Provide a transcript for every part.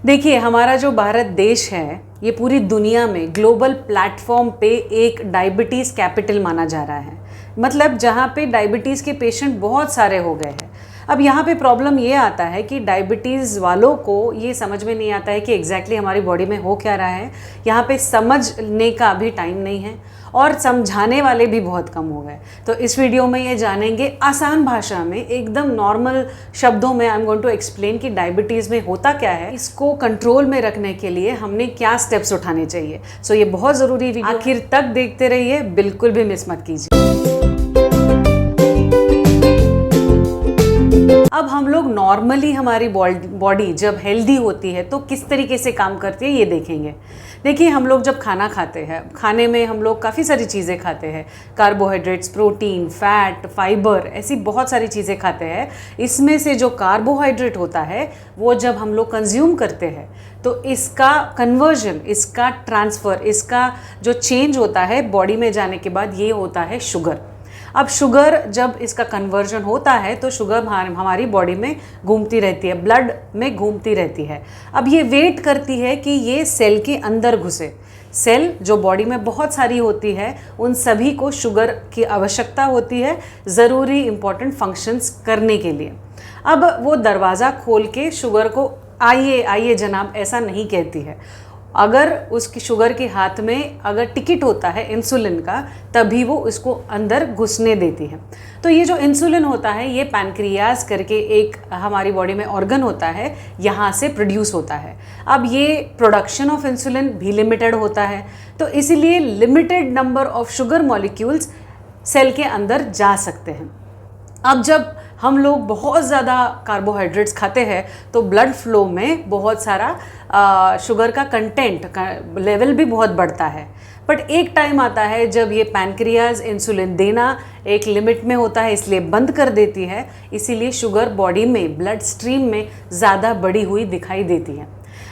देखिए, हमारा जो भारत देश है ये पूरी दुनिया में ग्लोबल प्लेटफॉर्म पे एक डायबिटीज़ कैपिटल माना जा रहा है। मतलब जहाँ पे डायबिटीज़ के पेशेंट बहुत सारे हो गए हैं। अब यहाँ पे प्रॉब्लम ये आता है कि डायबिटीज़ वालों को ये समझ में नहीं आता है कि एग्जैक्टली हमारी बॉडी में हो क्या रहा है। यहाँ पे समझने का अभी टाइम नहीं है और समझाने वाले भी बहुत कम हो गए। तो इस वीडियो में ये जानेंगे आसान भाषा में, एकदम नॉर्मल शब्दों में I am going to explain कि डायबिटीज़ में होता क्या है, इसको कंट्रोल में रखने के लिए हमने क्या स्टेप्स उठाने चाहिए। सो ये बहुत ज़रूरी वीडियो, आखिर तक देखते रहिए, बिल्कुल भी मिस मत कीजिए। अब हम लोग नॉर्मली हमारी बॉडी जब हेल्दी होती है तो किस तरीके से काम करती है ये देखेंगे। देखिए, हम लोग जब खाना खाते हैं, खाने में हम लोग काफ़ी सारी चीज़ें खाते हैं, कार्बोहाइड्रेट्स, प्रोटीन, फैट, फाइबर, ऐसी बहुत सारी चीज़ें खाते हैं। इसमें से जो कार्बोहाइड्रेट होता है वो जब हम लोग कंज्यूम करते हैं तो इसका कन्वर्जन, इसका ट्रांसफ़र, इसका जो चेंज होता है बॉडी में जाने के बाद ये होता है शुगर। अब शुगर जब इसका कन्वर्जन होता है तो शुगर हमारी बॉडी में घूमती रहती है, ब्लड में घूमती रहती है। अब ये वेट करती है कि ये सेल के अंदर घुसे। सेल जो बॉडी में बहुत सारी होती है, उन सभी को शुगर की आवश्यकता होती है ज़रूरी इम्पॉर्टेंट फंक्शंस करने के लिए। अब वो दरवाज़ा खोल के शुगर को आइए आइए जनाब ऐसा नहीं कहती है। अगर उसकी शुगर के हाथ में अगर टिकट होता है इंसुलिन का, तभी वो उसको अंदर घुसने देती है। तो ये जो इंसुलिन होता है ये पैनक्रियाज करके एक हमारी बॉडी में ऑर्गन होता है, यहाँ से प्रोड्यूस होता है। अब ये प्रोडक्शन ऑफ इंसुलिन भी लिमिटेड होता है, तो इसीलिए limited number of sugar molecules cell के अंदर जा सकते हैं। अब जब हम लोग बहुत ज़्यादा कार्बोहाइड्रेट्स खाते हैं तो ब्लड फ्लो में बहुत सारा शुगर का कंटेंट लेवल भी बहुत बढ़ता है। बट एक टाइम आता है जब ये पैनक्रियाज इंसुलिन देना एक लिमिट में होता है, इसलिए बंद कर देती है। इसीलिए शुगर बॉडी में, ब्लड स्ट्रीम में ज़्यादा बढ़ी हुई दिखाई देती है।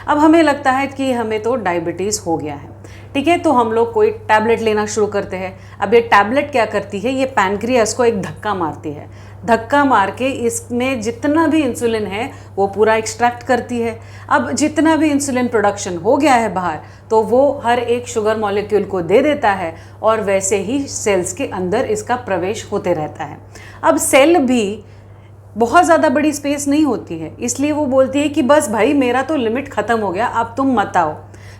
अब हमें लगता है कि हमें तो डायबिटीज़ हो गया है, ठीक है, तो हम लोग कोई टैबलेट लेना शुरू करते हैं। अब ये टैबलेट क्या करती है, ये पैनक्रियास को एक धक्का मारती है। धक्का मार के इसमें जितना भी इंसुलिन है वो पूरा एक्सट्रैक्ट करती है। अब जितना भी इंसुलिन प्रोडक्शन हो गया है बाहर, तो वो हर एक शुगर मॉलिक्यूल को दे देता है और वैसे ही सेल्स के अंदर इसका प्रवेश होते रहता है। अब सेल भी बहुत ज़्यादा बड़ी स्पेस नहीं होती है, इसलिए वो बोलती है कि बस भाई मेरा तो लिमिट ख़त्म हो गया, अब तुम मत आओ।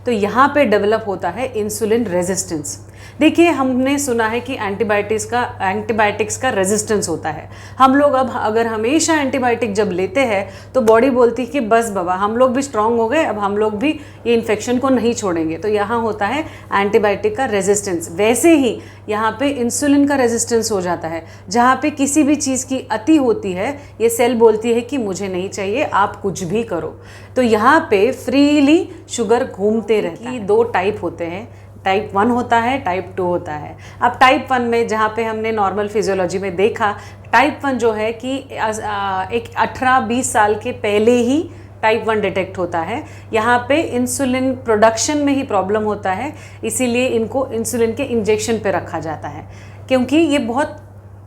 तो यहाँ पे डेवलप होता है इंसुलिन रेजिस्टेंस। देखिए, हमने सुना है कि एंटीबायोटिक्स का रेजिस्टेंस होता है। हम लोग अब अगर हमेशा एंटीबायोटिक जब लेते हैं तो बॉडी बोलती है कि बस बाबा हम लोग भी स्ट्रांग हो गए, अब हम लोग भी ये इन्फेक्शन को नहीं छोड़ेंगे। तो यहाँ होता है एंटीबायोटिक का रेजिस्टेंस। वैसे ही यहाँ पे इंसुलिन का रेजिस्टेंस हो जाता है। जहाँ पे किसी भी चीज़ की अति होती है, ये सेल बोलती है कि मुझे नहीं चाहिए, आप कुछ भी करो। तो यहाँ पे फ्रीली शुगर घूमते रहती है। दो टाइप होते हैं, टाइप 1 होता है, टाइप 2 होता है। अब टाइप 1 में जहाँ पे हमने नॉर्मल फिजियोलॉजी में देखा, टाइप 1 जो है कि एक 18-20 साल के पहले ही टाइप 1 डिटेक्ट होता है। यहाँ पे इंसुलिन प्रोडक्शन में ही प्रॉब्लम होता है, इसीलिए इनको इंसुलिन के इंजेक्शन पे रखा जाता है, क्योंकि ये बहुत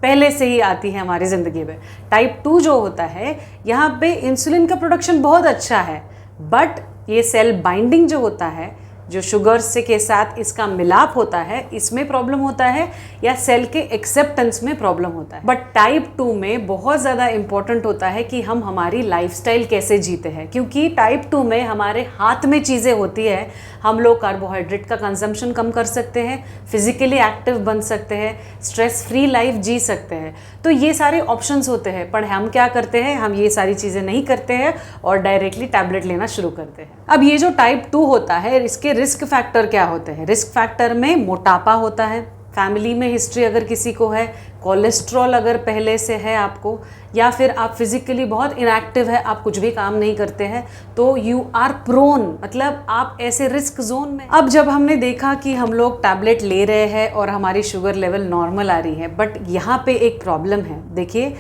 पहले से ही आती है हमारी ज़िंदगी में। टाइप 2 जो होता है, यहाँ पे इंसुलिन का प्रोडक्शन बहुत अच्छा है, बट ये सेल बाइंडिंग जो होता है, जो शुगर से के साथ इसका मिलाप होता है, इसमें प्रॉब्लम होता है, या सेल के एक्सेप्टेंस में प्रॉब्लम होता है। बट टाइप 2 में बहुत ज़्यादा इंपॉर्टेंट होता है कि हम हमारी लाइफस्टाइल कैसे जीते हैं, क्योंकि टाइप 2 में हमारे हाथ में चीज़ें होती है। हम लोग कार्बोहाइड्रेट का कंजम्पशन कम कर सकते हैं, फिजिकली एक्टिव बन सकते हैं, स्ट्रेस फ्री लाइफ जी सकते हैं। तो ये सारे ऑप्शंस होते हैं, पर हम क्या करते हैं, हम ये सारी चीज़ें नहीं करते हैं और डायरेक्टली टैबलेट लेना शुरू करते हैं। अब ये जो टाइप 2 होता है, इसके रिस्क फैक्टर क्या होते हैं? रिस्क फैक्टर में मोटापा होता है, फैमिली में हिस्ट्री अगर किसी को है, कोलेस्ट्रॉल अगर पहले से है आपको, या फिर आप फिजिकली बहुत इनएक्टिव है, आप कुछ भी काम नहीं करते हैं, तो यू आर प्रोन, मतलब आप ऐसे रिस्क जोन में। अब जब हमने देखा कि हम लोग टैबलेट ले रहे हैं और हमारी शुगर लेवल नॉर्मल आ रही है, बट यहाँ पे एक प्रॉब्लम है। देखिए,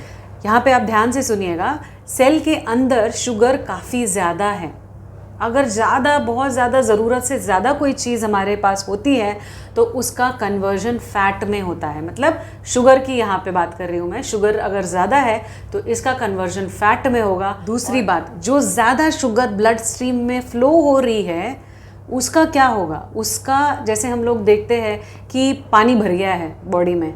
यहाँ पे आप ध्यान से सुनिएगा, सेल के अंदर शुगर काफ़ी ज़्यादा है, अगर ज़्यादा बहुत ज़्यादा ज़रूरत से ज़्यादा कोई चीज़ हमारे पास होती है तो उसका कन्वर्जन फैट में होता है। मतलब शुगर की यहाँ पे बात कर रही हूँ मैं, शुगर अगर ज़्यादा है तो इसका कन्वर्जन फैट में होगा। दूसरी बात, जो ज़्यादा शुगर ब्लड स्ट्रीम में फ़्लो हो रही है उसका क्या होगा, उसका जैसे हम लोग देखते हैं कि पानी भर गया है बॉडी में,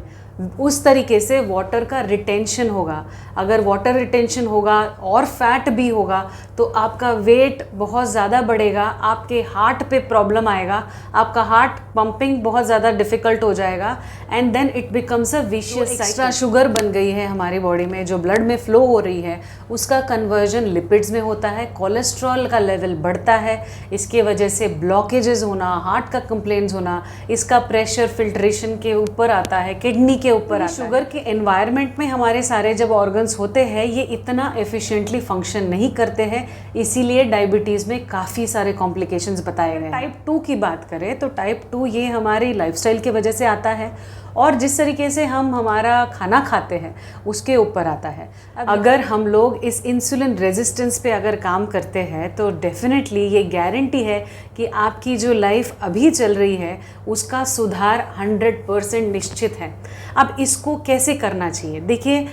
उस तरीके से वाटर का रिटेंशन होगा। अगर वाटर रिटेंशन होगा और फैट भी होगा तो आपका वेट बहुत ज़्यादा बढ़ेगा, आपके हार्ट पे प्रॉब्लम आएगा, आपका हार्ट पंपिंग बहुत ज़्यादा डिफ़िकल्ट हो जाएगा and then it becomes a vicious cycle. Extra sugar बन गई है हमारी बॉडी में जो ब्लड में फ़्लो हो रही है, उसका कन्वर्जन लिपिड्स में होता है, कोलेस्ट्रॉल का लेवल बढ़ता है, इसके वजह से ब्लॉकेजेस होना, हार्ट का कंप्लेंट्स होना, इसका प्रेशर फिल्ट्रेशन के ऊपर आता है, किडनी के ऊपर आता है। शुगर के एनवायरनमेंट में हमारे सारे जब ऑर्गन्स होते हैं ये इतना एफिशिएंटली फंक्शन नहीं करते हैं, इसीलिए डायबिटीज़ में काफ़ी सारे कॉम्प्लिकेशंस बताए गए हैं। टाइप 2 की बात करें तो टाइप 2 ये हमारी लाइफस्टाइल की वजह से आता है और जिस तरीके से हम हमारा खाना खाते हैं उसके ऊपर आता है। अगर हम लोग इस इंसुलिन रेजिस्टेंस पे अगर काम करते हैं तो डेफिनेटली ये गारंटी है कि आपकी जो लाइफ अभी चल रही है उसका सुधार 100% निश्चित है। अब इसको कैसे करना चाहिए? देखिए,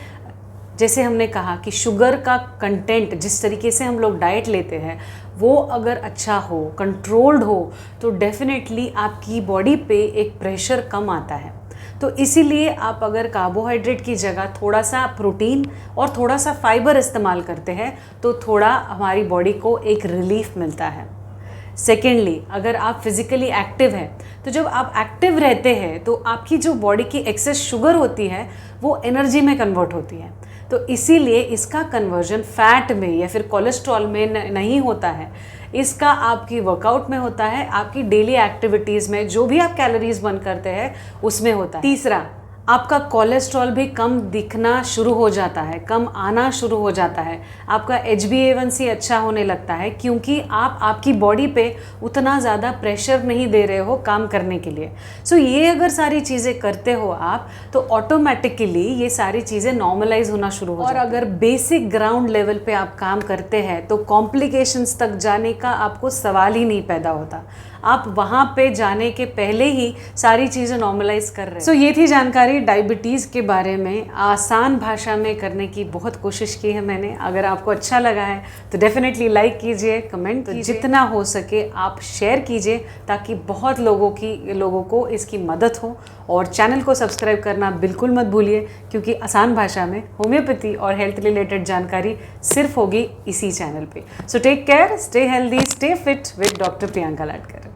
जैसे हमने कहा कि शुगर का कंटेंट जिस तरीके से हम लोग डाइट लेते हैं वो अगर अच्छा हो, कंट्रोल्ड हो, तो डेफिनेटली आपकी बॉडी पे एक प्रेशर कम आता है। तो इसीलिए आप अगर कार्बोहाइड्रेट की जगह थोड़ा सा प्रोटीन और थोड़ा सा फाइबर इस्तेमाल करते हैं तो थोड़ा हमारी बॉडी को एक रिलीफ मिलता है। सेकेंडली, अगर आप फिज़िकली एक्टिव हैं तो जब आप एक्टिव रहते हैं तो आपकी जो बॉडी की एक्सेस शुगर होती है वो एनर्जी में कन्वर्ट होती है। तो इसीलिए इसका कन्वर्जन फैट में या फिर कोलेस्ट्रॉल में नहीं होता है, इसका आपकी वर्कआउट में होता है, आपकी डेली एक्टिविटीज़ में जो भी आप कैलोरीज बर्न करते हैं उसमें होता है। तीसरा, आपका कोलेस्ट्रॉल भी कम दिखना शुरू हो जाता है, कम आना शुरू हो जाता है, आपका HbA1c अच्छा होने लगता है क्योंकि आप आपकी बॉडी पे उतना ज़्यादा प्रेशर नहीं दे रहे हो काम करने के लिए। सो ये अगर सारी चीज़ें करते हो आप तो ऑटोमेटिकली ये सारी चीज़ें नॉर्मलाइज होना शुरू हो जाती है। और अगर बेसिक ग्राउंड लेवल पे आप काम करते हैं तो कॉम्प्लिकेशंस तक जाने का आपको सवाल ही नहीं पैदा होता, आप वहाँ पे जाने के पहले ही सारी चीज़ें नॉर्मलाइज कर रहे हैं। सो ये थी जानकारी डायबिटीज़ के बारे में, आसान भाषा में करने की बहुत कोशिश की है मैंने। अगर आपको अच्छा लगा है तो डेफिनेटली लाइक कीजिए, कमेंट कीजिए, जितना हो सके आप शेयर कीजिए ताकि बहुत लोगों को इसकी मदद हो। और चैनल को सब्सक्राइब करना बिल्कुल मत भूलिए क्योंकि आसान भाषा में होम्योपैथी और हेल्थ रिलेटेड जानकारी सिर्फ होगी इसी चैनल पे। So take care, stay healthy, stay fit with doctor Priyanka Latkar.